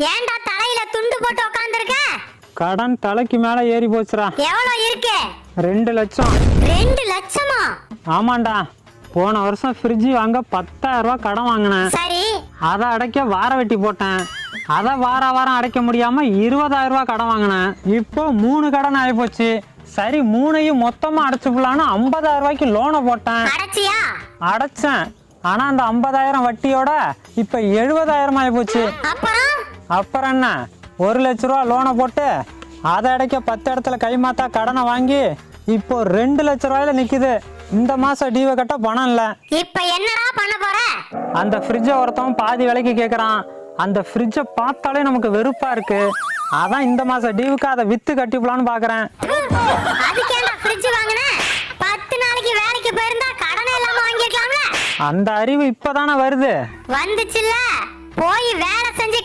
ஏன்டா தலையில துண்டு போட்டு உட்கார்ந்திருக்க? கடன் தலைக்கு மேல ஏறி போச்சுடா. எவ்வளவு இருக்கு? 2 லட்சம். 2 லட்சமா? ஆமாண்டா, போன வருஷம் ஃப்ரிட்ஜ் வாங்க 10,000 ரூபாய் கடன் வாங்கினேன். சரி, அதை அடைக்க வார வெட்டி போட்டேன். அதை வாரம் அடைக்க முடியாம 20,000 ரூபாய் கடன் வாங்கினேன். இப்போ 3 கடன் ஆகி போச்சு. சரி, 3ஐயும் மொத்தமா அடைச்சுக்கலான்னு 50,000 ரூபாய்க்கு லோனை போட்டேன். அடைச்சியா? அடைச்சேன். ஆனா அந்த 50,000 வட்டியோட இப்ப 70,000 ஆகி போச்சு. அப்புறம் என்ன, 1 லட்ச ரூபா லோனை போட்டு அதை அடைக்க 10 இடத்துல கைமாத்தா கடனை வாங்கி இப்போ 2 லட்ச ரூபாயில நிக்குது. இந்த மாசம் டியூவை கட்ட பணம் இல்ல. இப்ப என்னடா பண்ண போற? அந்த ஃப்ரிட்ஜை ஒருத்தவன் பாதி விலைக்கு கேக்குறான். அந்த ஃப்ரிட்ஜை பார்த்தாலே நமக்கு வெறுப்பா இருக்கு. அதான் இந்த மாசம் டியூவுக்கு அதை வித்து கட்டிப்பலான்னு பாக்குறேன். அதுக்கேண்டா ஃப்ரிட்ஜ் வாங்குன? 10 நாளைக்கு வேலைக்கு போயிருந்தா கடனே இல்லாம வாங்கிக்கலாம்ல. அந்த அறிவு இப்பதானே வருது. வந்துச்சுல்ல, போய் வேலை செஞ்சு